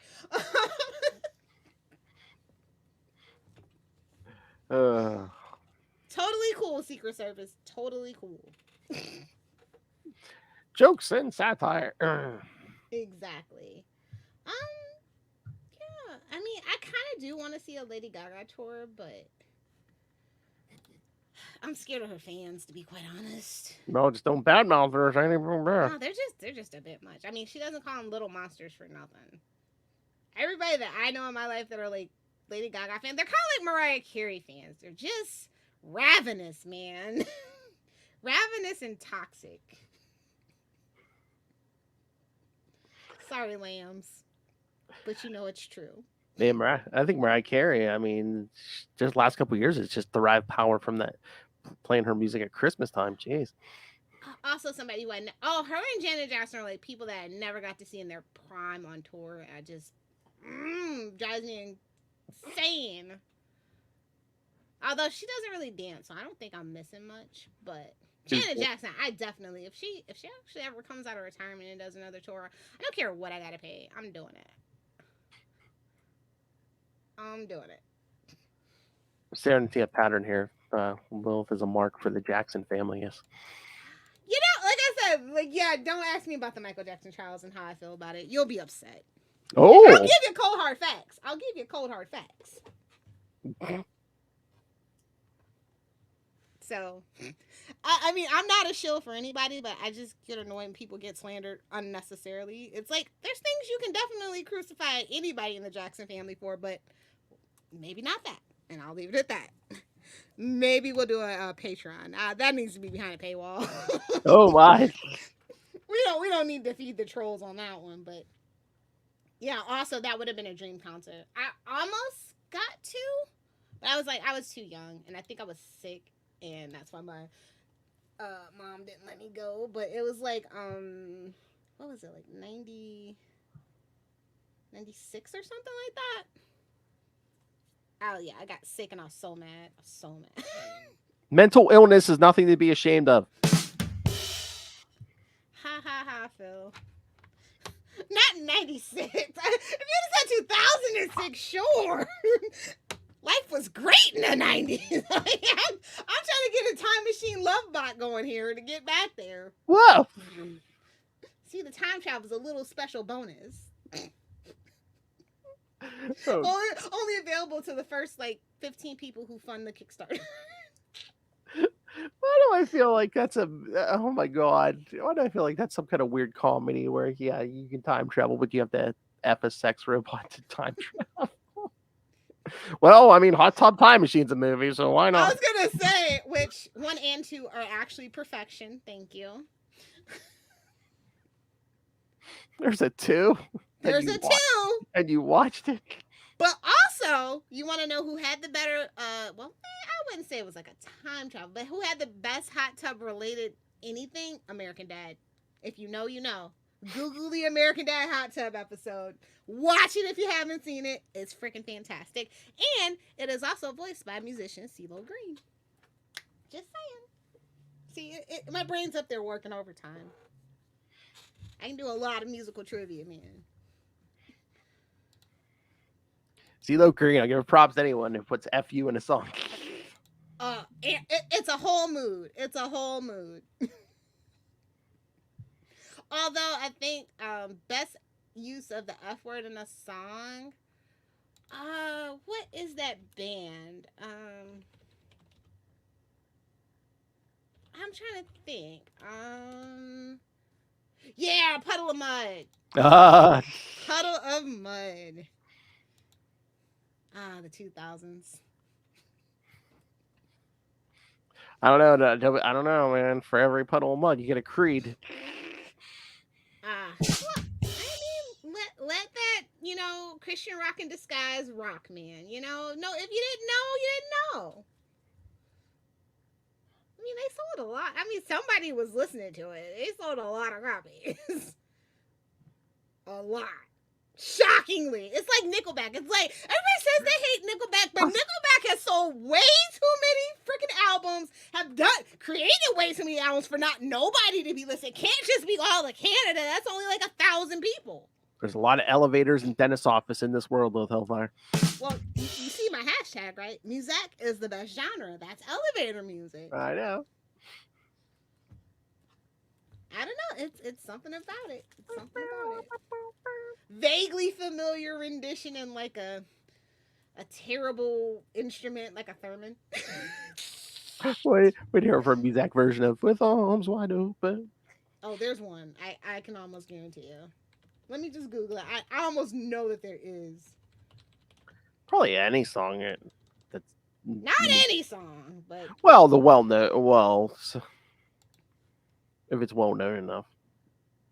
Totally cool, Secret Service. Totally cool. Jokes and satire. Exactly. Yeah. I mean, I kind of do want to see a Lady Gaga tour, but I'm scared of her fans, to be quite honest. No, just don't badmouth her. No, they're just a bit much. I mean, she doesn't call them little monsters for nothing. Everybody that I know in my life that are like Lady Gaga fans, they're kind of like Mariah Carey fans. They're just ravenous, man. Ravenous and toxic. Sorry, lambs, but it's true. Yeah, I think Mariah Carey, I mean, just last couple of years, it's just derived power from that playing her music at Christmas time. Jeez. Also, somebody who her and Janet Jackson are like people that I never got to see in their prime on tour. I just drives me insane. Although she doesn't really dance, so I don't think I'm missing much. But Janet Jackson, I definitely, if she actually ever comes out of retirement and does another tour, I don't care what I gotta pay. I'm doing it. I'm doing it. Starting to see a pattern here. Lilith is a mark for the Jackson family, yes. Like I said, yeah, don't ask me about the Michael Jackson trials and how I feel about it. You'll be upset. Oh! I'll give you cold hard facts. So, I mean, I'm not a shill for anybody, but I just get annoyed when people get slandered unnecessarily. It's like, there's things you can definitely crucify anybody in the Jackson family for, but maybe not that. And I'll leave it at that. Maybe we'll do a Patreon. That needs to be behind a paywall. Oh my! We don't need to feed the trolls on that one, but yeah. Also, that would have been a dream concert. I almost got to, but I was too young, and I think I was sick, and that's why my mom didn't let me go. But it was like what was it, like 90, 96 or something like that. Oh yeah, I got sick and I was so mad. Mental illness is nothing to be ashamed of. Ha ha ha, Phil. Not 96. If you said 2006, sure. Life was great in the 90s. I'm trying to get a time machine love bot going here to get back there. Whoa! See, the time travel is a little special bonus. Oh. Only available to the first 15 people who fund the Kickstarter. Why do I feel like that's oh my god, why do I feel like that's some kind of weird comedy where, yeah, you can time travel, but you have to F a sex robot to time travel? Well, I mean, Hot Tub Time Machine's a movie, so why not? I was going to say, which 1 and 2 are actually perfection. Thank you. There's a 2? There's a 2! And you watched it? But also, you want to know who had the better, I wouldn't say it was like a time travel, but who had the best hot tub related anything? American Dad. If you know, you know. Google the American Dad hot tub episode. Watch it if you haven't seen it. It's freaking fantastic. And it is also voiced by musician CeeLo Green. Just saying. See, my brain's up there working overtime. I can do a lot of musical trivia, man. CeeLo Green, I'll give props to anyone who puts FU in a song. It's a whole mood. It's a whole mood. Although I think best use of the F word in a song. What is that band? I'm trying to think. Yeah, Puddle of Mud. Puddle of Mud. The 2000s. I don't know, man. For every puddle of mud, you get a Creed. Well, I mean, let that, Christian rock in disguise rock, man. No, if you didn't know, you didn't know. I mean, they sold a lot. I mean, somebody was listening to it. They sold a lot of copies. A lot. Shockingly. It's like Nickelback. It's like, everybody says they hate Nickelback, but Nickelback has sold way too many freaking albums, created way too many albums for not nobody to be listening. Can't just be all of Canada. That's only like 1,000 people. There's a lot of elevators and dentist office in this world with Hellfire. Well, you see my hashtag, right? Music is the best genre. That's elevator music. I know. I don't know. It's something about it. It's something about it. Vaguely familiar rendition in like a terrible instrument, like a theremin. Wait, hear for a Muzak version of "With Arms Wide Open." Oh, there's one. I can almost guarantee you. Let me just Google it. I almost know that there is. Probably any song that's not any song, but if it's well known enough.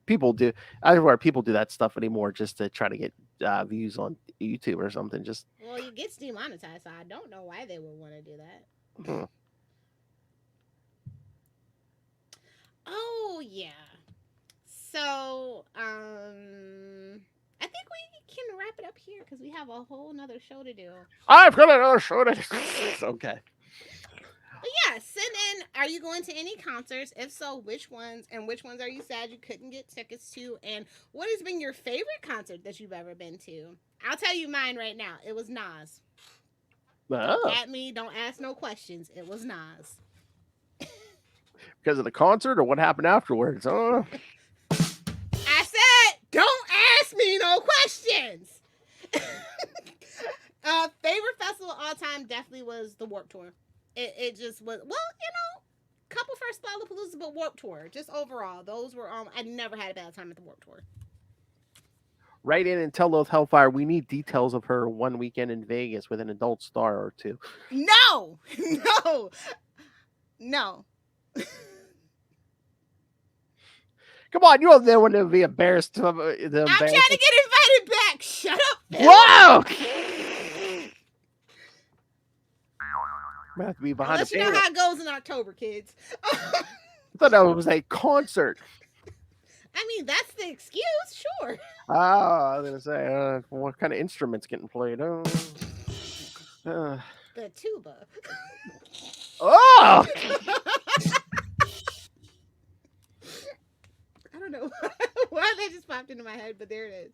People do. I don't know where people do that stuff anymore just to try to get views on YouTube or something. Well, it gets demonetized, so I don't know why they would want to do that. Oh yeah. So I think we can wrap it up here because we have a whole nother show to do. I've got another show to do. Okay. But yeah, send in, are you going to any concerts? If so, which ones? And which ones are you sad you couldn't get tickets to? And what has been your favorite concert that you've ever been to? I'll tell you mine right now. It was Nas. Oh. At me, don't ask no questions. It was Nas. Because of the concert or what happened afterwards? I said, don't ask me no questions. Favorite festival of all time definitely was the Warped Tour. It just was, couple first Lollapalooza, but Warped Tour. Just overall, those were, I never had a bad time at the Warped Tour. Write in and tell Lilith Hellfire we need details of her one weekend in Vegas with an adult star or two. No. Come on, you don't want to be embarrassed. I'm trying to get invited back. Shut up, Phil. Whoa! I have to be behind Unless you know how it goes in October, kids. I thought that was a concert. I mean, that's the excuse, sure. Oh, I was going to say, what kind of instruments getting played? The tuba. Oh! I don't know why that just popped into my head, but there it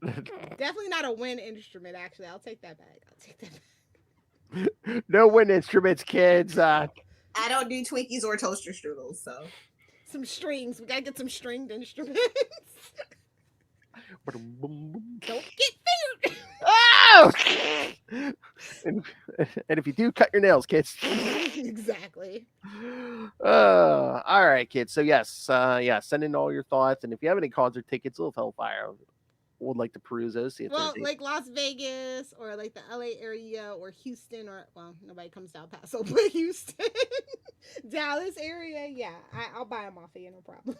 is. Definitely not a wind instrument, actually. I'll take that back. No wind instruments, kids. I don't do Twinkies or toaster strudels, so. Some strings. We gotta get some stringed instruments. Don't get fingered. Oh! And if you do, cut your nails, kids. Exactly. All right, kids. So yes, send in all your thoughts, and if you have any concert tickets, Lilith Hellfire would like to peruse those. See if like Las Vegas or like the LA area or Houston or nobody comes to El Paso, but Houston, Dallas area. Yeah, I'll buy them off of you, no problem.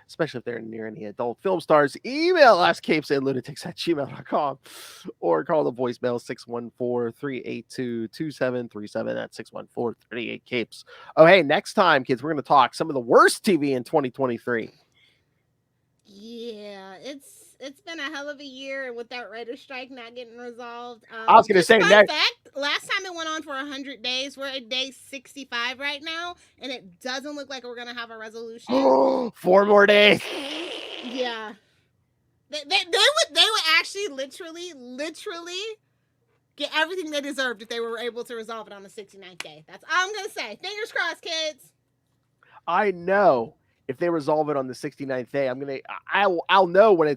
Especially if they're near any adult film stars. Email us CapesandLunatics@gmail.com or call the voicemail 614-382-2737. That's 614-38-CAPES. Oh, hey, next time, kids, we're going to talk some of the worst TV in 2023. Yeah, it's been a hell of a year, and with that writer's strike not getting resolved. I was going to say fact, last time it went on for 100 days. We're at day 65 right now, and it doesn't look like we're going to have a resolution. 4 more days. Yeah. They would actually literally get everything they deserved if they were able to resolve it on the 69th day. That's all I'm gonna say. Fingers crossed, kids. I know if they resolve it on the 69th day, I'll know when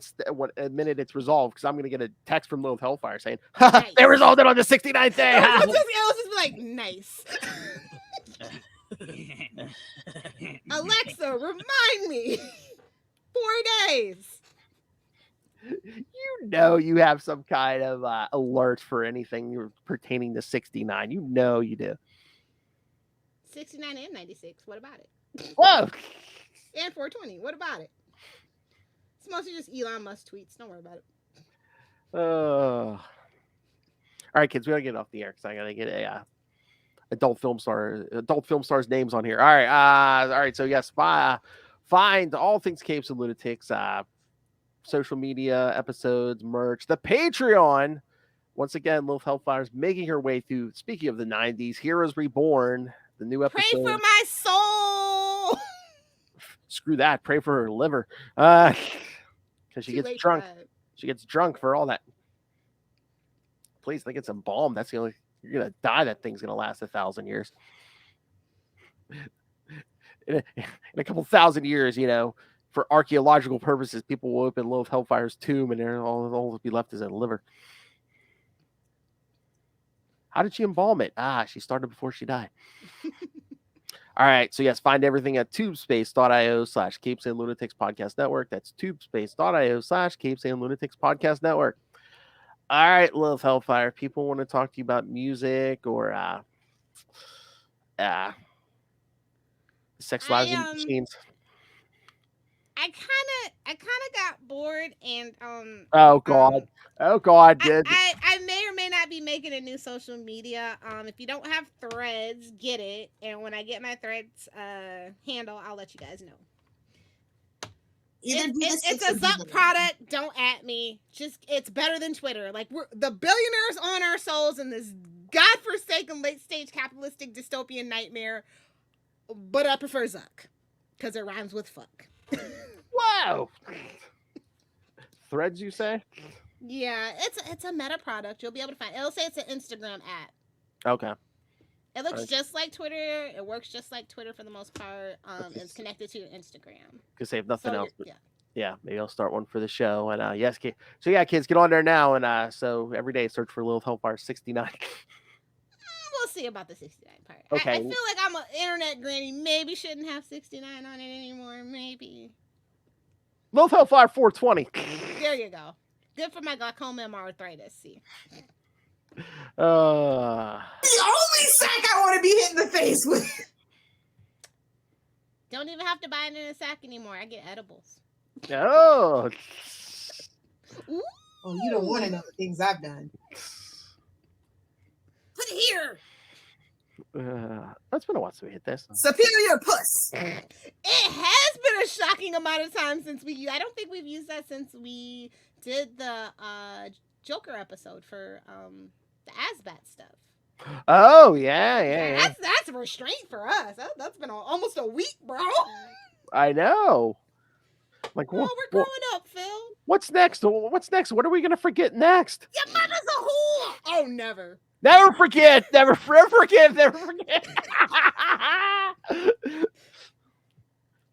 a minute it's resolved, because I'm gonna get a text from Lilith Hellfire saying, Nice. they resolved it on the 69th day. It'll just be like, nice. Alexa, remind me. 4 days. You know you have some kind of alert for anything pertaining to 69. You know you do. 69 and 96. What about it? Whoa. And 420. What about it? It's mostly just Elon Musk tweets. Don't worry about it. All right, kids, we gotta get off the air because I gotta get a adult film stars names on here. All right. So yes, find all things Capes and Lunatics, social media, episodes, merch, the Patreon. Once again, Lilith Hellfire's making her way through. Speaking of the 90s, Heroes Reborn, the new episode. Pray for my soul. Screw that. Pray for her liver. Because she Too gets late drunk. for that. She gets drunk for all that. Please, I think it's embalmed. That's the only. You're gonna die. That thing's gonna last 1,000 years. In a couple thousand years, for archaeological purposes, people will open Lilith Hellfire's tomb, and all will be left is a liver. How did she embalm it? She started before she died. All right. So yes, find everything at tubespace.io/CapesandLunatics Podcast Network. That's tubespace.io/CapesandLunatics Podcast Network. All right, Lilith Hellfire. People want to talk to you about music or sex lives and machines. I kind of got bored and Oh God, dude. I may or may not be making a new social media. If you don't have Threads, get it. And when I get my Threads handle, I'll let you guys know. It's a Zuck product. Don't at me. It's better than Twitter. Like, we're the billionaires on our souls in this godforsaken late stage capitalistic dystopian nightmare. But I prefer Zuck because it rhymes with fuck. Wow. Threads, you say? Yeah, it's a meta product. You'll be able to find. It'll say it's an Instagram app. Okay. It looks just like Twitter. It works just like Twitter for the most part. It's connected to Instagram. Because they have nothing else. But yeah, maybe I'll start one for the show. And yes, so yeah, kids, get on there now. And so every day, search for Lilith Hellfire 69. We'll see about the 69 part. Okay. I feel like I'm an internet granny. Maybe shouldn't have 69 on it anymore. Maybe. Lilith Hellfire 420. There you go. Good for my glaucoma and my arthritis. See. The only sack I want to be hit in the face with. Don't even have to buy it in a sack anymore. I get edibles. Oh. Oh, you don't want to know the things I've done. Put it here. It's been a while since we hit this. Superior puss. It has been a shocking amount of time since I don't think we've used that since we did the Joker episode for the Asbat stuff. Oh yeah. That's a restraint for us. That's been almost a week, bro. I know. Like, we're growing up, Phil. What's next? What are we gonna forget next? Your mother's a whore. Oh, never. Never forget. Never forget.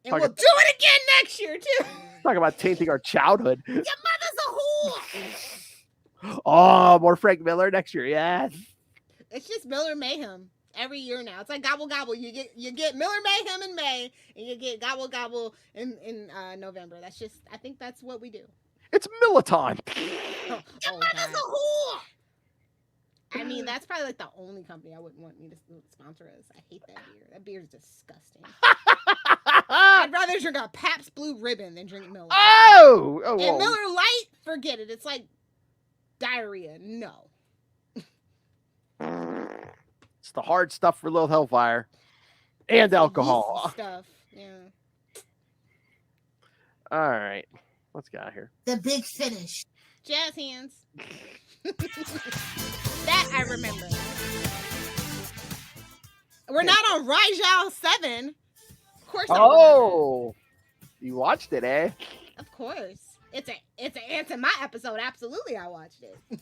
And we'll do it again next year too. Talk about tainting our childhood. Your mother's a whore. Oh, more Frank Miller next year. Yes. It's just Miller Mayhem every year now. It's like gobble gobble. You get Miller Mayhem in May, and you get gobble gobble in November. I think that's what we do. It's Milliton. Your mother's a whore. I mean, that's probably like the only company I wouldn't want me to sponsor us. I hate that beer. That beer is disgusting. I'd rather drink a Pabst Blue Ribbon than drink Miller. Oh, and Miller Lite, forget it. It's like diarrhea. No. It's the hard stuff for Lilith Hellfire and alcohol. Stuff. Yeah. All right. Let's get out of here. The big finish. Jazz hands. That I remember. We're not on Rajal 7. Of course. Oh, you watched it, eh? Of course. It's an answer my episode. Absolutely, I watched it.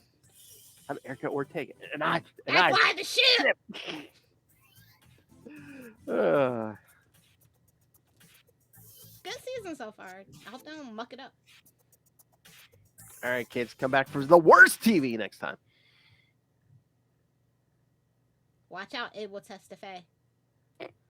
I'm Erica Ortega, and That's why the ship. Good season so far. I hope they don't muck it up. All right, kids, come back for the worst TV next time. Watch out, it will testify.